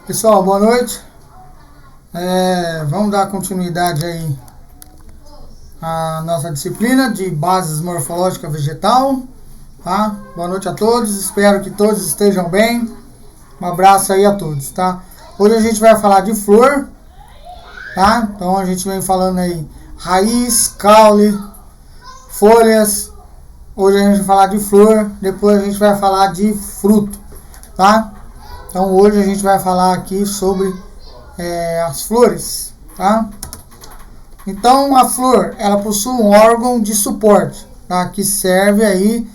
Pessoal, boa noite. Vamos dar continuidade aí à nossa disciplina de bases morfológica vegetal, tá? Boa noite a todos, espero que todos estejam bem. Um abraço aí a todos, tá? Hoje a gente vai falar de flor, tá? Então a gente vem falando aí raiz, caule, folhas. Hoje a gente vai falar de flor, depois a gente vai falar de fruto, tá? Então hoje a gente vai falar aqui sobre as flores, tá? Então a flor, ela possui um órgão de suporte, tá? Que serve aí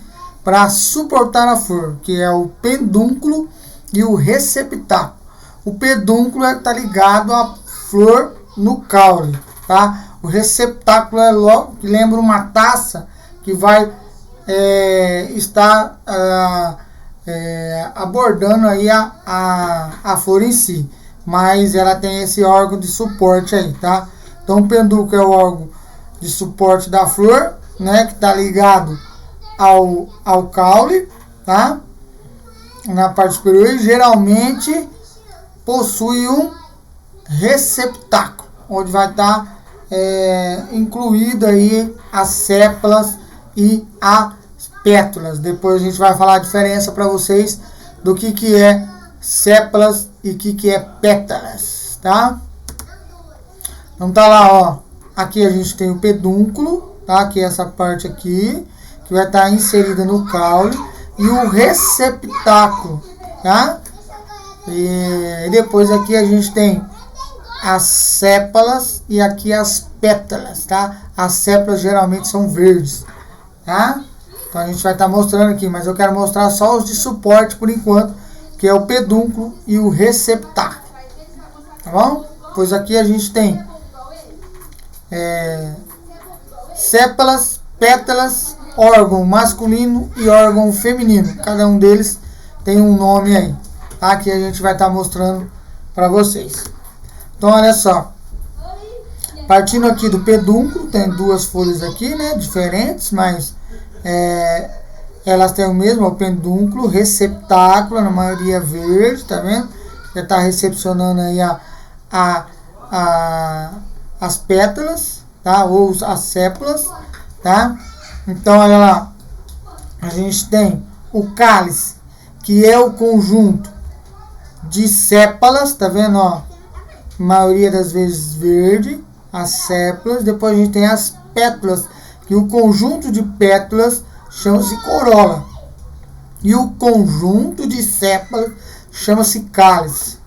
para suportar a flor, que é o pedúnculo e o receptáculo. O pedúnculo está ligado à flor no caule, tá? O receptáculo é logo que lembra uma taça que vai estar abordando aí a flor em si, mas ela tem esse órgão de suporte aí, tá? Então o pedúnculo é o órgão de suporte da flor, né, que está ligado ao caule, tá? Na parte superior, e geralmente possui um receptáculo, onde vai estar incluído aí as sépalas e as pétalas. Depois a gente vai falar a diferença para vocês do que é sépalas e que é pétalas, tá? Então tá lá, ó. Aqui a gente tem o pedúnculo, tá? Que é essa parte aqui, que vai estar inserida no caule, e o receptáculo, tá? E depois aqui a gente tem as sépalas e aqui as pétalas, tá? As sépalas geralmente são verdes, tá? Então a gente vai estar mostrando aqui, mas eu quero mostrar só os de suporte por enquanto, que é o pedúnculo e o receptáculo, tá bom? Pois aqui a gente tem sépalas, pétalas, órgão masculino e órgão feminino. Cada um deles tem um nome aí, tá? Que a gente vai estar mostrando para vocês. Então olha só, partindo aqui do pedúnculo, tem duas folhas aqui, né, diferentes, mas elas têm o mesmo, o pedúnculo, receptáculo, na maioria verde, tá vendo? Já está recepcionando aí as pétalas, tá? Ou as sépalas, tá? Então olha lá, a gente tem o cálice, que é o conjunto de sépalas, tá vendo, ó? Maioria das vezes verde, as sépalas. Depois a gente tem as pétalas, que o conjunto de pétalas chama-se corola, e o conjunto de sépalas chama-se cálice,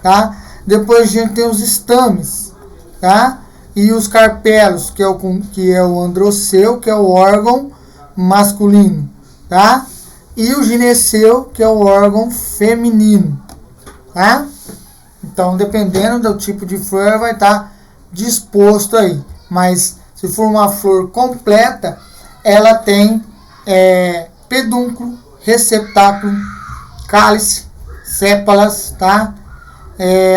tá? Depois a gente tem os estames, tá? E os carpelos, que é o androceu, que é o órgão masculino, tá? E o gineceu, que é o órgão feminino, tá? Então, dependendo do tipo de flor, vai estar disposto aí. Mas se for uma flor completa, ela tem pedúnculo, receptáculo, cálice, sépalas, tá?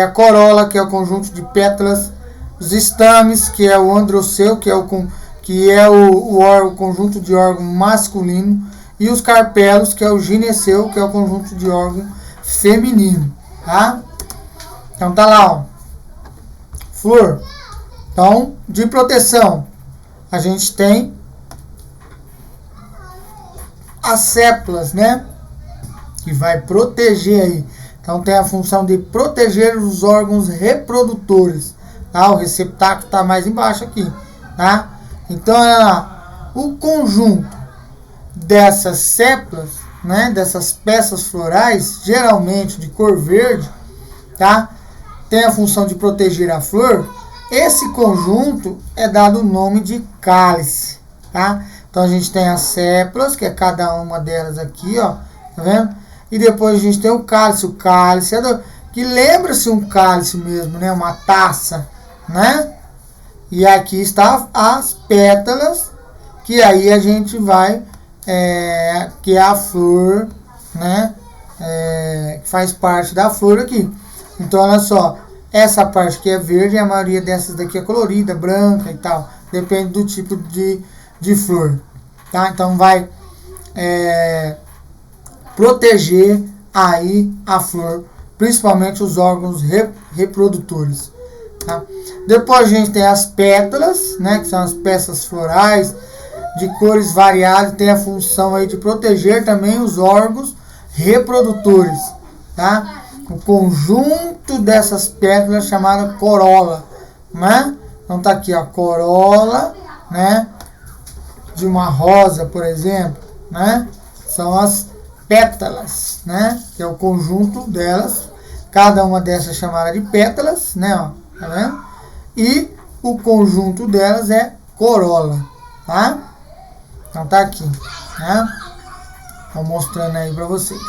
A corola, que é o conjunto de pétalas, os estames, que é o androceu, que é o órgão, conjunto de órgão masculino, e os carpelos, que é o gineceu, que é o conjunto de órgão feminino, tá? Então tá lá, ó. Flor. Então, de proteção, a gente tem as sépalas, né? Que vai proteger aí. Então tem a função de proteger os órgãos reprodutores, tá? O receptáculo está mais embaixo aqui, tá? Então o conjunto dessas sépalas, né? Dessas peças florais, geralmente de cor verde, tá? Tem a função de proteger a flor. Esse conjunto é dado o nome de cálice, tá? Então a gente tem as sépalas, que é cada uma delas aqui, ó, tá vendo? E depois a gente tem o cálice. O cálice que lembra-se um cálice mesmo, né? Uma taça, né? E aqui está as pétalas, que aí a gente vai, que é a flor, né? Que faz parte da flor aqui. Então olha só, essa parte que é verde, a maioria dessas daqui é colorida, branca e tal. Depende do tipo de flor, tá? Então vai proteger aí a flor principalmente os órgãos reprodutores. Tá? Depois a gente tem as pétalas, né, que são as peças florais de cores variadas, tem a função aí de proteger também os órgãos reprodutores. Tá? O conjunto dessas pétalas é chamada corola, né? Então tá aqui a corola, né, de uma rosa, por exemplo, né? São as pétalas, né? Que é o conjunto delas. Cada uma dessas é chamada de pétalas, né? Ó, tá vendo? E o conjunto delas é corola, tá? Então tá aqui, né? Estou mostrando aí para vocês.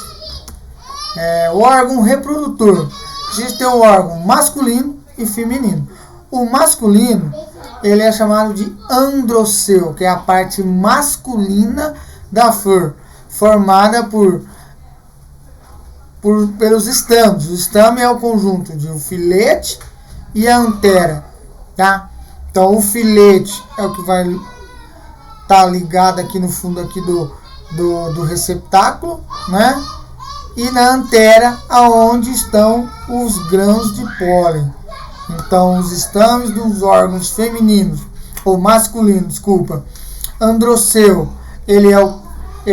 O órgão reprodutor. A gente tem o órgão masculino e feminino. O masculino, ele é chamado de androceu, que é a parte masculina da flor, formada pelos estames. O estame é o conjunto de um filete e a antera, tá? Então o filete é o que vai estar ligado aqui no fundo aqui do receptáculo, né? E na antera, aonde estão os grãos de pólen. Então, os estames dos órgãos femininos, ou masculinos, desculpa, androceu, ele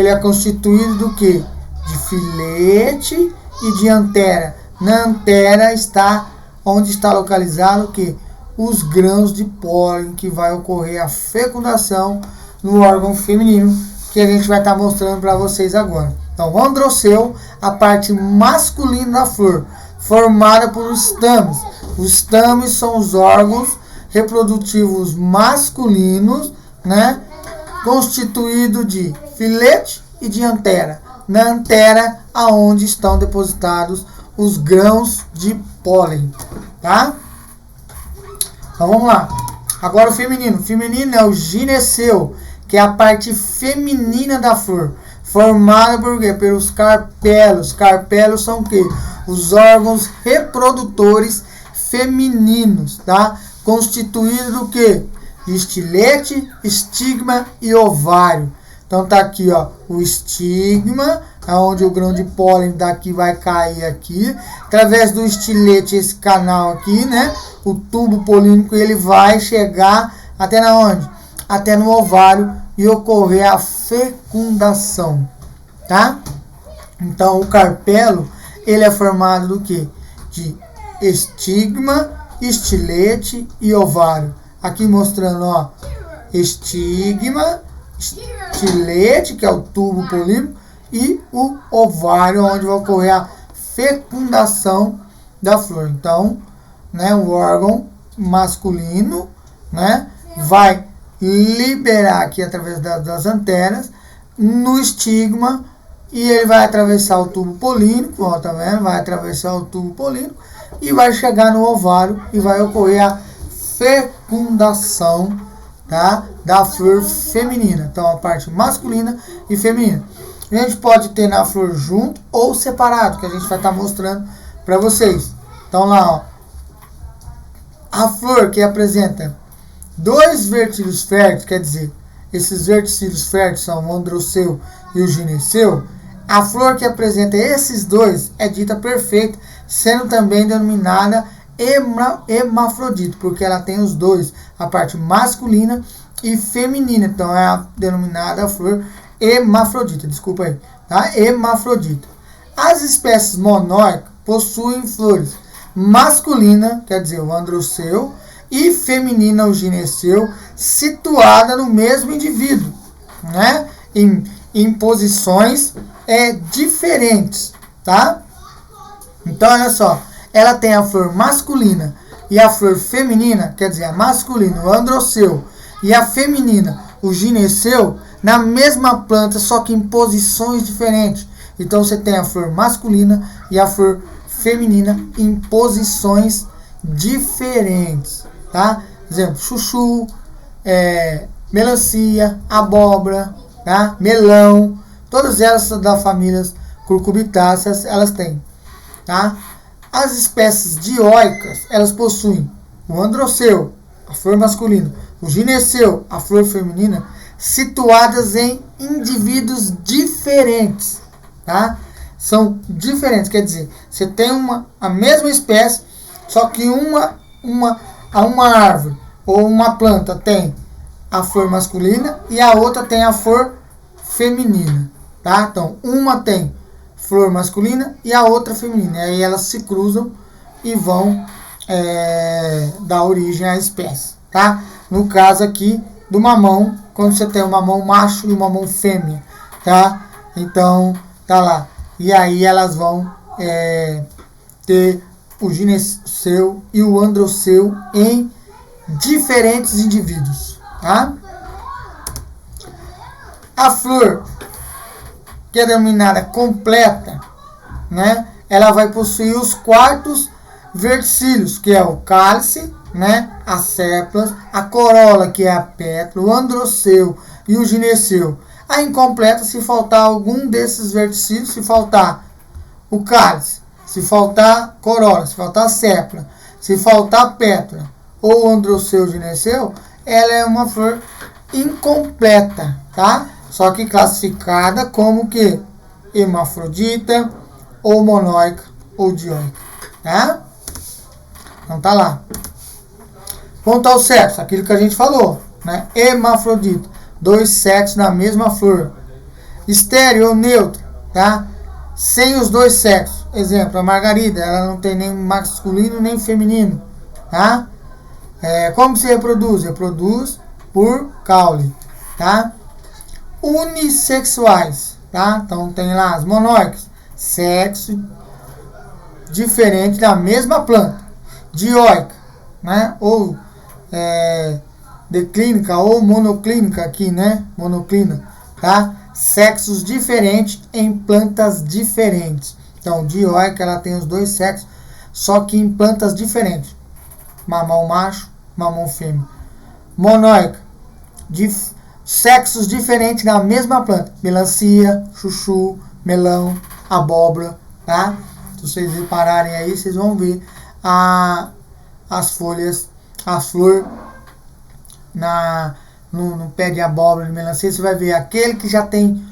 é constituído do quê? De filete e de antera. Na antera está onde está localizado o quê? Os grãos de pólen, que vai ocorrer a fecundação no órgão feminino, que a gente vai estar mostrando para vocês agora. Então, o androceu, a parte masculina da flor, formada por estames. Os estames são os órgãos reprodutivos masculinos, né, constituído de filete e de antera. Na antera, aonde estão depositados os grãos de pólen, tá? Então vamos lá. Agora o feminino. O feminino é o gineceu, que é a parte feminina da flor, formada por quê? Pelos carpelos. Carpelos são o quê? Os órgãos reprodutores femininos, tá? Constituído do quê? De estilete, estigma e ovário. Então tá aqui, ó, o estigma, onde o grão de pólen daqui vai cair aqui, através do estilete, esse canal aqui, né? O tubo polínico, ele vai chegar até na onde? Até no ovário e ocorrer a fecundação, tá? Então o carpelo, ele é formado do quê? De estigma, estilete e ovário. Aqui mostrando, ó, estigma, estilete, que é o tubo polínico, e o ovário, onde vai ocorrer a fecundação da flor. Então, né, o órgão masculino, né, vai liberar aqui através das antenas no estigma, e ele vai atravessar o tubo polínico, ó, tá vendo? Vai atravessar o tubo polínico e vai chegar no ovário e vai ocorrer a fecundação, tá, da flor feminina. Então, a parte masculina e feminina. A gente pode ter na flor junto ou separado, que a gente vai estar mostrando para vocês. Então, lá, ó, a flor que apresenta 2 vertígios férteis, quer dizer, esses vertígios férteis são o androceu e o gineceu. A flor que apresenta esses 2 é dita perfeita, sendo também denominada hermafrodita, porque ela tem os 2, a parte masculina e feminina. Então é a denominada flor hermafrodita, desculpa aí, tá? Hermafrodita. As espécies monóicas possuem flores masculina, quer dizer, o androceu, e feminina, o gineceu, situada no mesmo indivíduo, né? Em posições diferentes, tá? Então, olha só, ela tem a flor masculina e a flor feminina, quer dizer, a masculina, o androceu, e a feminina, o gineceu, na mesma planta, só que em posições diferentes. Então, você tem a flor masculina e a flor feminina em posições diferentes, tá? Por exemplo, chuchu, melancia, abóbora, tá? Melão, todas elas da família curcubitáceas, elas têm, tá? As espécies dioicas, elas possuem o androceu, a flor masculina, o gineceu, a flor feminina, situadas em indivíduos diferentes, tá? são diferentes. Quer dizer, você tem a mesma espécie, só que uma árvore ou uma planta tem a flor masculina e a outra tem a flor feminina, tá? Então, uma tem flor masculina e a outra feminina. E aí elas se cruzam e vão dar origem à espécie, tá? No caso aqui do mamão, quando você tem um mamão macho e um mamão fêmea, tá? Então, tá lá. E aí elas vão ter o gineceu e o androceu em diferentes indivíduos, tá? A flor, que é denominada completa, né? Ela vai possuir os quartos verticílios, que é o cálice, né? As sépalas, a corola, que é a pétala, o androceu e o gineceu. A incompleta se faltar algum desses verticílios, se faltar o cálice, se faltar corola, se faltar sépala, se faltar pétala ou androceu, gineceu, ela é uma flor incompleta, tá? Só que classificada como que hermafrodita, ou monóica, ou dioica, tá? Então tá lá. Quanto ao sexo, aquilo que a gente falou, né? Hermafrodita, 2 sexos na mesma flor. Estéreo ou neutro, tá? Sem os 2 sexos. Exemplo, a margarida, ela não tem nem masculino nem feminino, tá? Como se reproduz? Reproduz por caule, tá? Unissexuais, tá? Então tem lá as monóicas, sexo diferente da mesma planta. Dioica, né? Ou declínica ou monoclínica aqui, né? Monoclina, tá? Sexos diferentes em plantas diferentes. Então, dioica, ela tem os 2 sexos, só que em plantas diferentes. Mamão macho, mamão fêmea. Monóica, sexos diferentes na mesma planta. Melancia, chuchu, melão, abóbora, tá? Se vocês repararem aí, vocês vão ver as folhas, a flor no pé de abóbora, de melancia. Você vai ver aquele que já tem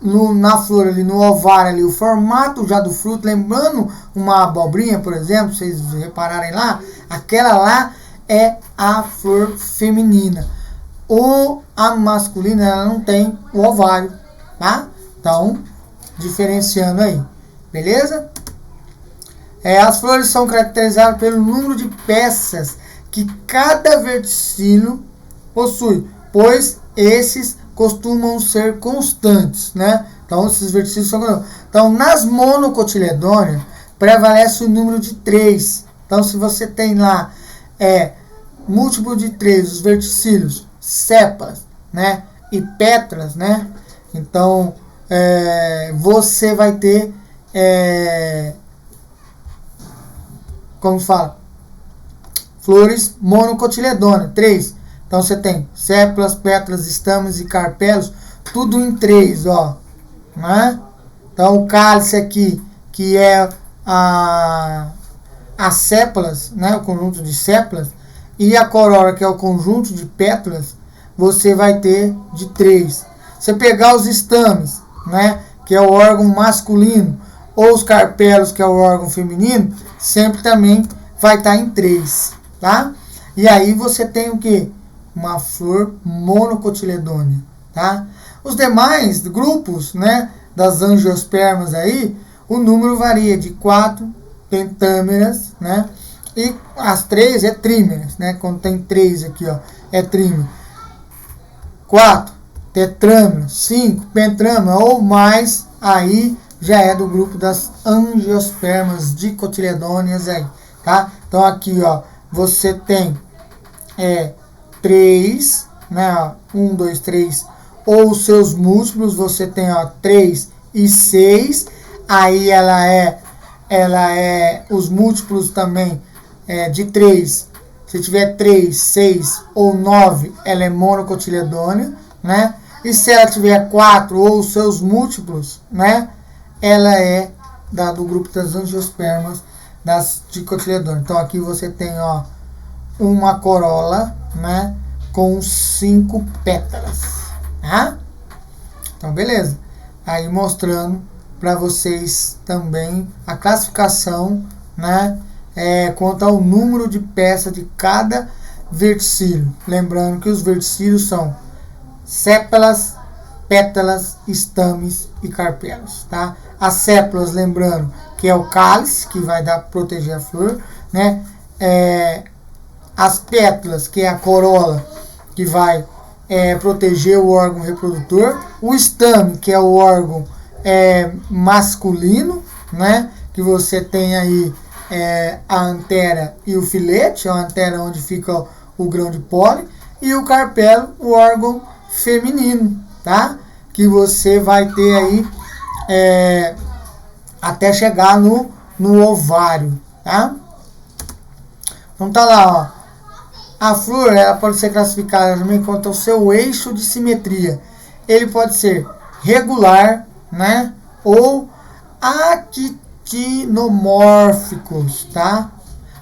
na flor ali, no ovário ali, o formato já do fruto, lembrando uma abobrinha, por exemplo, vocês repararem lá, aquela lá é a flor feminina. A masculina, ela não tem o ovário, tá? Então, diferenciando aí, beleza? As flores são caracterizadas pelo número de peças que cada verticílio possui, pois esses costumam ser constantes, né? Então, esses verticílios são constantes. Então, nas monocotiledôneas, prevalece o número de 3. Então, se você tem lá múltiplo de 3, os verticílios, sépalas, né? E pétalas, né? Então, você vai ter, como fala? Flores monocotiledôneas, 3. Então você tem sépalas, pétalas, estames e carpelos, tudo em 3, ó. Né? Então o cálice aqui, que é as sépalas, né? O conjunto de sépalas, e a corola, que é o conjunto de pétalas, você vai ter de 3. Você pegar os estames, né? Que é o órgão masculino, ou os carpelos, que é o órgão feminino, sempre também vai estar em 3, tá? E aí você tem o que? Uma flor monocotiledônea, tá? Os demais grupos, né, das angiospermas aí, o número varia de 4 pentâmeras, né? E as 3 é trímeras, né? Quando tem 3 aqui, ó, é trímero. 4 tetrâmeras, 5 pentrâmeras ou mais, aí já é do grupo das angiospermas dicotiledôneas aí, tá? Então aqui, ó, você tem 3, né? 1, 2, 3, ou os seus múltiplos, você tem, ó, 3 e 6, aí ela é os múltiplos também de 3, se tiver 3, 6 ou 9, ela é monocotiledônea, né? E se ela tiver 4 ou os seus múltiplos, né? Ela é do grupo das angiospermas das dicotiledôneas. Então aqui você tem, ó, uma corola, né, com 5 pétalas, tá? Então beleza. Aí mostrando para vocês também a classificação, né, quanto ao número de peças de cada verticílio. Lembrando que os verticílios são sépalas, pétalas, estames e carpelos, tá? As sépalas, lembrando que é o cálice, que vai proteger a flor, né? As pétalas, que é a corola, que vai proteger o órgão reprodutor. O estame, que é o órgão masculino, né? Que você tem aí a antera e o filete, a antera onde fica o grão de pólen, e o carpelo, o órgão feminino, tá? Que você vai ter aí até chegar no ovário, tá? Então tá lá, ó. A flor, ela pode ser classificada também quanto ao seu eixo de simetria. Ele pode ser regular, né? Ou actinomórficos, tá?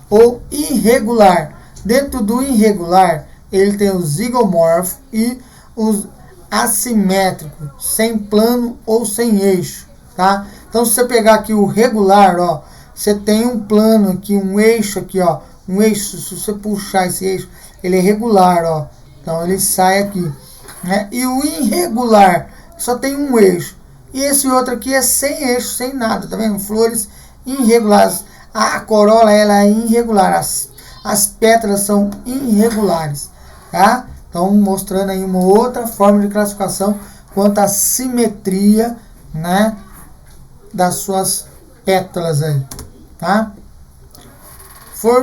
Ou irregular. Dentro do irregular, ele tem o zigomorfo e os assimétricos, sem plano ou sem eixo, tá? Então, se você pegar aqui o regular, ó, você tem um plano aqui, um eixo aqui, ó, um eixo. Se você puxar esse eixo, ele é regular, ó, então ele sai aqui, né? E o irregular só tem um eixo, e esse outro aqui é sem eixo, sem nada, tá vendo? Flores irregulares. A corola, ela é irregular, as pétalas são irregulares, tá? Então, mostrando aí uma outra forma de classificação quanto à simetria, né, das suas pétalas aí, tá?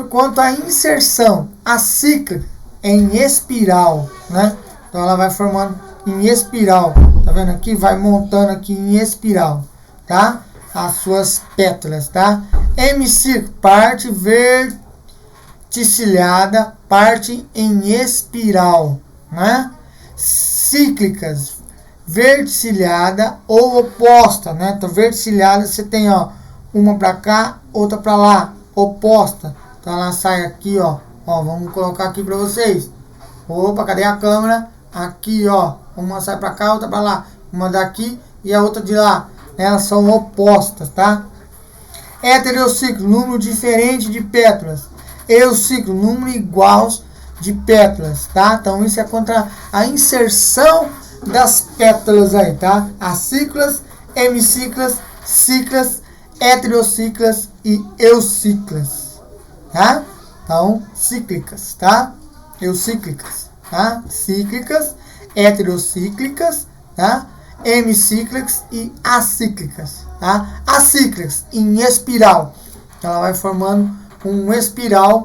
Quanto à inserção acíclica em espiral, né? Então, ela vai formando em espiral, tá vendo aqui? Vai montando aqui em espiral, tá? As suas pétalas, tá? Hemiciclo, parte verticilhada, parte em espiral, né? Cíclicas, verticilhada ou oposta, né? Então, verticilhada, você tem, ó, uma para cá, outra para lá, oposta. Então, ela sai aqui, ó, vamos colocar aqui para vocês. Opa, cadê a câmera? Aqui, ó, uma sai para cá, outra para lá, uma daqui e a outra de lá. Elas são opostas, tá? Heterociclo, número diferente de pétalas. Euciclo, número igual de pétalas, tá? Então, isso é contra a inserção das pétalas aí, tá? Acíclicas, hemiciclas, ciclas, heterociclas e euciclas, tá? Então, cíclicas, tá? Eucíclicas, tá? Cíclicas, heterocíclicas, tá? Hemicíclicas e acíclicas, tá? Acíclicas em espiral, então ela vai formando um espiral,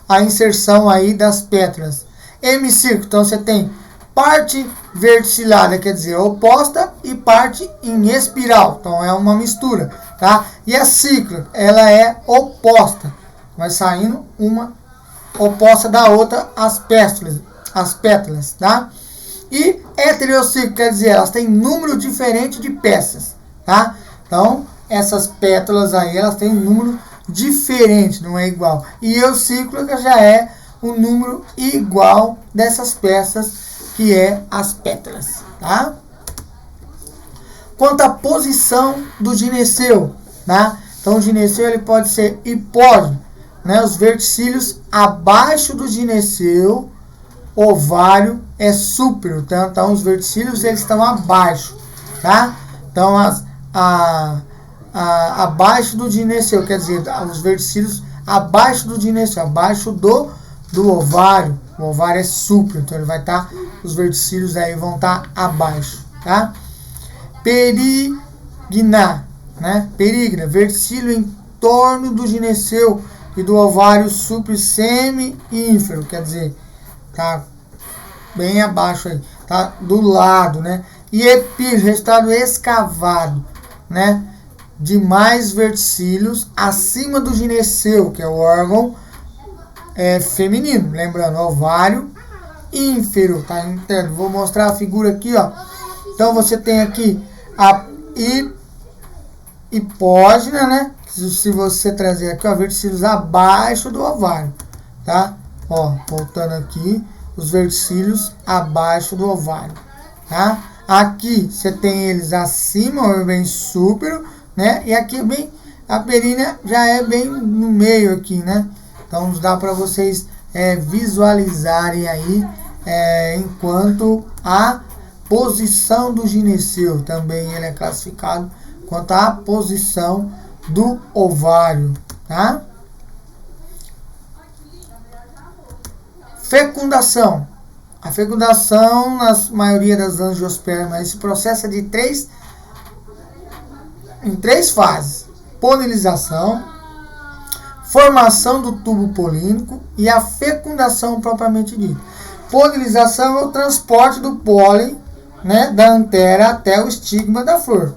a inserção aí das pétalas. Hemiciclo, então você tem parte verticilhada, quer dizer, oposta, e parte em espiral, então é uma mistura, tá? E a ciclo, ela é oposta, vai saindo uma oposta da outra as pétalas, tá? E heterociclo, quer dizer, elas têm número diferente de peças, tá? Então, essas pétalas aí, elas têm um número diferente, não é igual. E eucíclica já é o número igual dessas peças, que é as pétalas, tá? Quanto à posição do gineceu, tá? Então, o gineceu, ele pode ser hipógino, né? Os verticílios abaixo do gineceu, ovário é súpero, tá? Então, os verticílios, eles estão abaixo, tá? Então, abaixo do gineceu, quer dizer, os verticílios abaixo do gineceu, abaixo do ovário. O ovário é súpero, então ele vai estar, os verticílios aí vão estar abaixo, tá? Perigna, né? Perigna, verticílio em torno do gineceu e do ovário súpero semi-ínfero, quer dizer, tá bem abaixo aí, tá do lado, né? E epífise, resultado escavado, né? De mais verticílios acima do gineceu, que é o órgão feminino, lembrando, ovário ínfero, tá entendendo? Vou mostrar a figura aqui, ó. Então, você tem aqui a hipógena, né? Se você trazer aqui, ó, verticílios abaixo do ovário, tá? Ó, voltando aqui, os verticílios abaixo do ovário, tá? Aqui você tem eles acima, bem súpero, né? E aqui bem, a perínea já é bem no meio aqui, né? Então dá para vocês visualizarem aí enquanto a posição do gineceu também ele é classificado quanto à posição do ovário, tá? Fecundação. A fecundação, na maioria das angiospermas, esse processo é em três fases: polinização, formação do tubo polínico e a fecundação propriamente dita. Polinização é o transporte do pólen, né, da antera até o estigma da flor,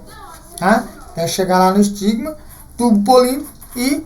tá? Até chegar lá no estigma, tubo polínico e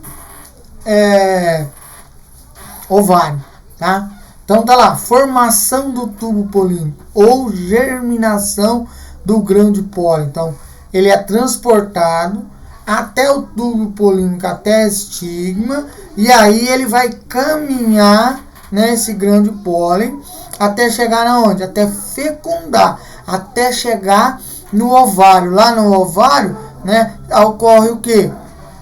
ovário, tá? Então tá lá, formação do tubo polínico ou germinação do grão de pólen. Então ele é transportado até o tubo polínico, até a estigma, e aí ele vai caminhar, né, esse grão de pólen até chegar aonde? Até fecundar, até chegar no ovário. Lá no ovário, né, ocorre o que?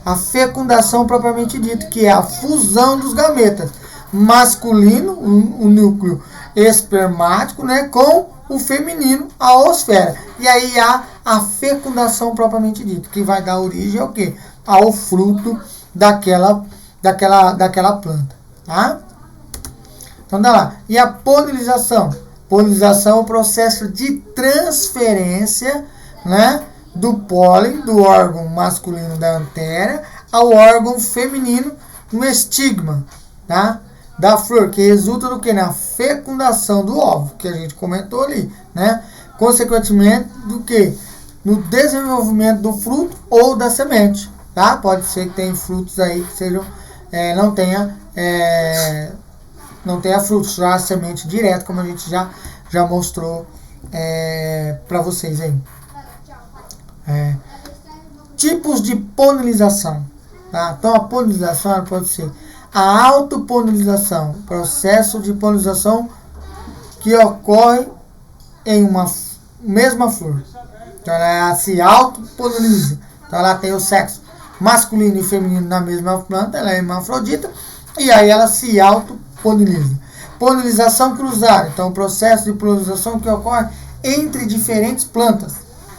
A fecundação propriamente dita, que é a fusão dos gametas masculino, o núcleo espermático, né, com o feminino, a oosfera. E aí há a fecundação propriamente dita, que vai dar origem ao quê? Ao fruto daquela planta, tá? Então dá lá. E a polinização? Polinização é o processo de transferência, né, do pólen do órgão masculino da antera ao órgão feminino no estigma, tá? Da flor, que resulta do que? Na fecundação do óvulo, que a gente comentou ali, né? Consequentemente, do que? No desenvolvimento do fruto ou da semente, tá? Pode ser que tenha frutos aí que sejam, não tenha frutos, já a semente direto, como a gente já mostrou para vocês aí. Tipos de polinização, tá? Então a polinização ela pode ser a autopolinização, processo de polinização que ocorre em uma mesma flor. Então ela se autopoliniza. Então ela tem o sexo masculino e feminino na mesma planta, ela é hermafrodita, e aí ela se autopoliniza. Polinização cruzada, então o processo de polinização que ocorre entre diferentes plantas,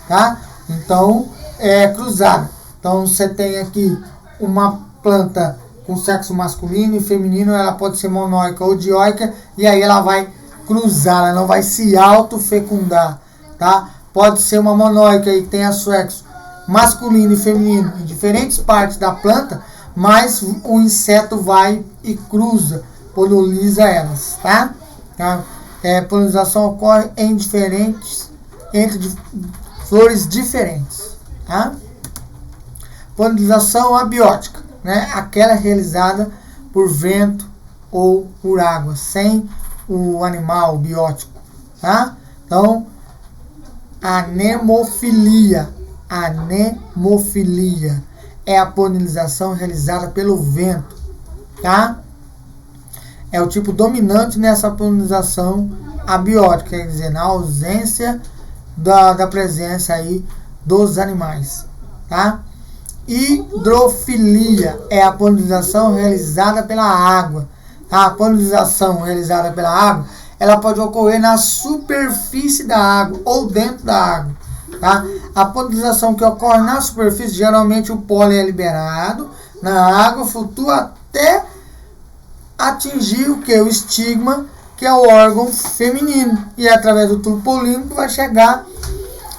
tá? Então é cruzada. Então você tem aqui uma planta com sexo masculino e feminino, ela pode ser monóica ou dioica, e aí ela vai cruzar, ela não vai se autofecundar, tá? Pode ser uma monóica e tenha sexo masculino e feminino em diferentes partes da planta, mas o inseto vai e cruza, poliniza elas, tá? Polinização ocorre entre flores diferentes, tá? Polinização abiótica, né? Aquela realizada por vento ou por água, sem o animal biótico, tá? Então, anemofilia é a polinização realizada pelo vento, tá? É o tipo dominante nessa polinização abiótica, quer dizer, na ausência da presença aí dos animais, tá? Hidrofilia é a polinização realizada pela água. A polinização realizada pela água, ela pode ocorrer na superfície da água ou dentro da água, tá? A polinização que ocorre na superfície, geralmente o pólen é liberado na água, flutua até atingir o que? O estigma, que é o órgão feminino, e através do tubo polínico vai chegar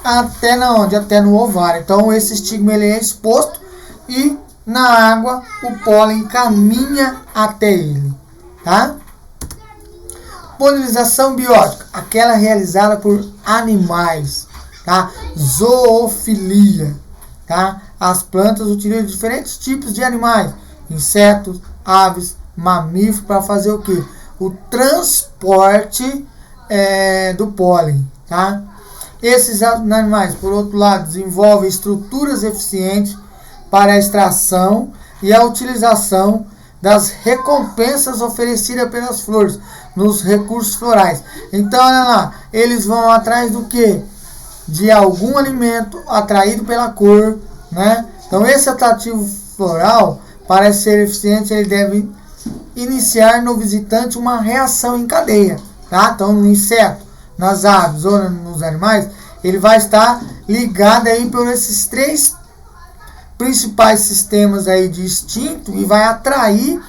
até onde? Até no ovário. Então esse estigma ele é exposto e na água o pólen caminha até ele, tá? Polinização biótica, aquela realizada por animais, tá? Zoofilia, tá? As plantas utilizam diferentes tipos de animais, insetos, aves, mamíferos, para fazer o que? O transporte do pólen, tá? Esses animais, por outro lado, desenvolvem estruturas eficientes para a extração e a utilização das recompensas oferecidas pelas flores nos recursos florais. Então, olha lá, eles vão atrás do que? de algum alimento atraído pela cor, né? Então esse atrativo floral, para ser eficiente, ele deve iniciar no visitante uma reação em cadeia, tá? Então no inseto, nas aves ou nos animais, ele vai estar ligado aí por esses três principais sistemas aí de instinto e vai atrair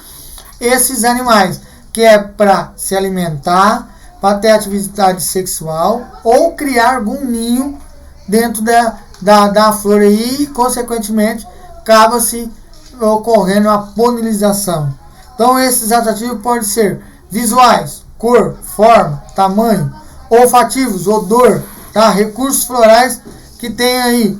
esses animais, que é para se alimentar, para ter atividade sexual ou criar algum ninho dentro da flor aí, e consequentemente acaba-se ocorrendo a polinização. Então esses atrativos podem ser visuais, cor, forma, tamanho, olfativos, odor, tá? Recursos florais que tem aí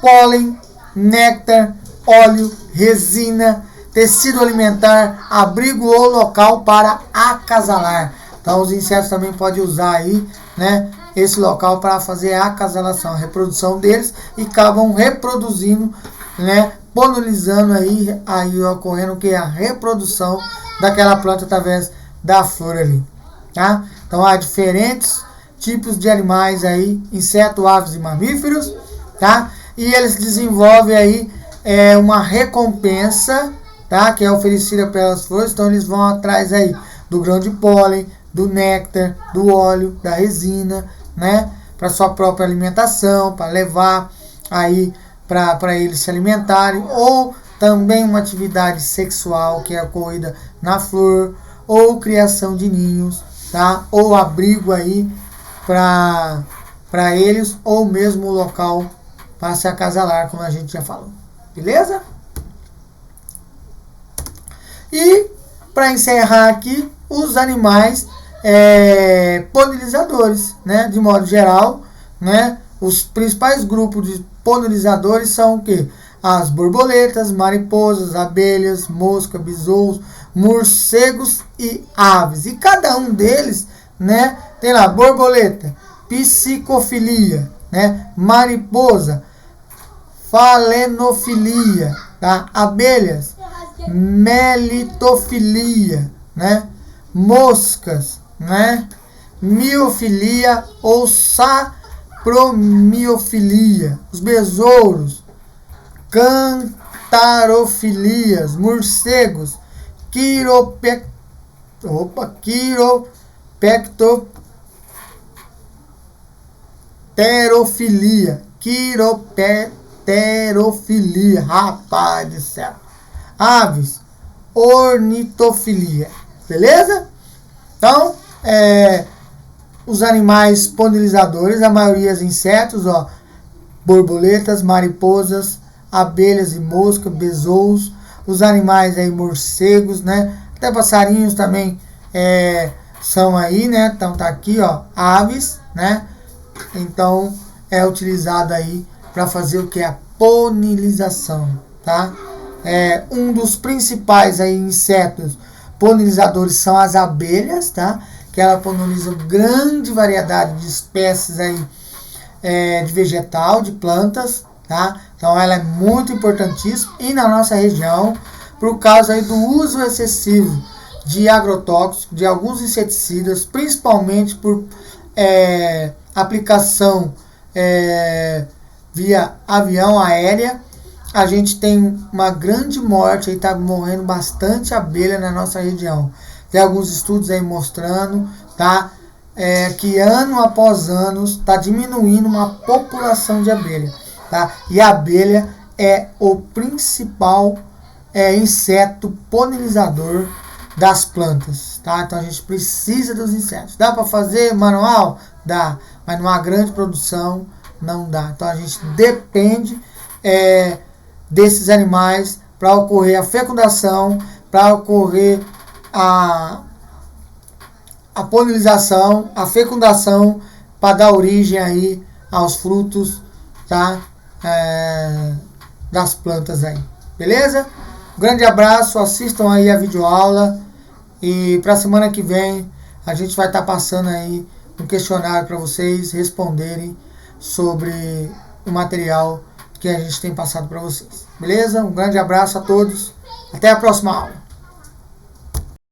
pólen, néctar, óleo, resina, tecido alimentar, abrigo ou local para acasalar. Então os insetos também podem usar aí, né, esse local para fazer a acasalação, a reprodução deles, e acabam reproduzindo, né, polinizando aí ocorrendo que é a reprodução daquela planta através da flor ali, tá? Então há diferentes tipos de animais aí, insetos, aves e mamíferos, tá? E eles desenvolvem aí uma recompensa, tá? Que é oferecida pelas flores. Então eles vão atrás aí do grão de pólen, do néctar, do óleo, da resina, né? Para sua própria alimentação, para levar aí para eles se alimentarem, ou também uma atividade sexual que é ocorrida na flor, ou criação de ninhos, tá? Ou abrigo aí para eles, ou mesmo o local para se acasalar, como a gente já falou. Beleza? E para encerrar aqui, os animais polinizadores, né? De modo geral, né? Os principais grupos de polinizadores são o quê? As borboletas, mariposas, abelhas, mosca, besouros, morcegos e aves. E cada um deles, né? Tem lá borboleta, psicofilia, né? Mariposa, falenofilia, tá? Abelhas, melitofilia, né? Moscas, né? Miofilia ou sapromiofilia. Os besouros, cantarofilias. Morcegos, quiropterofilia. Quiropterofilia. Rapaz do céu. Aves, ornitofilia. Beleza? Então, os animais polinizadores, a maioria dos insetos, ó, borboletas, mariposas, abelhas e moscas, besouros, os animais aí, morcegos, né? Até passarinhos também são aí, né? Então tá aqui, ó, aves, né? Então é utilizado aí para fazer o que? A polinização, tá? Um dos principais aí insetos polinizadores são as abelhas, tá? Que ela poliniza grande variedade de espécies aí, de vegetal, de plantas, tá? Então ela é muito importantíssima. E na nossa região, por causa aí do uso excessivo de agrotóxicos, de alguns inseticidas, principalmente por aplicação via avião aérea, a gente tem uma grande morte, aí tá morrendo bastante abelha na nossa região. Tem alguns estudos aí mostrando, tá? Que ano após ano está diminuindo uma população de abelha, tá? E a abelha é o principal inseto polinizador das plantas, tá? Então a gente precisa dos insetos. Dá para fazer manual? Dá, mas numa grande produção não dá. Então a gente depende desses animais para ocorrer a fecundação, para ocorrer a polinização, a fecundação, para dar origem aí aos frutos, tá? Das plantas aí. Beleza? Um grande abraço, assistam aí a videoaula e para a semana que vem a gente vai estar passando aí um questionário para vocês responderem sobre o material que a gente tem passado para vocês. Beleza? Um grande abraço a todos. Até a próxima aula.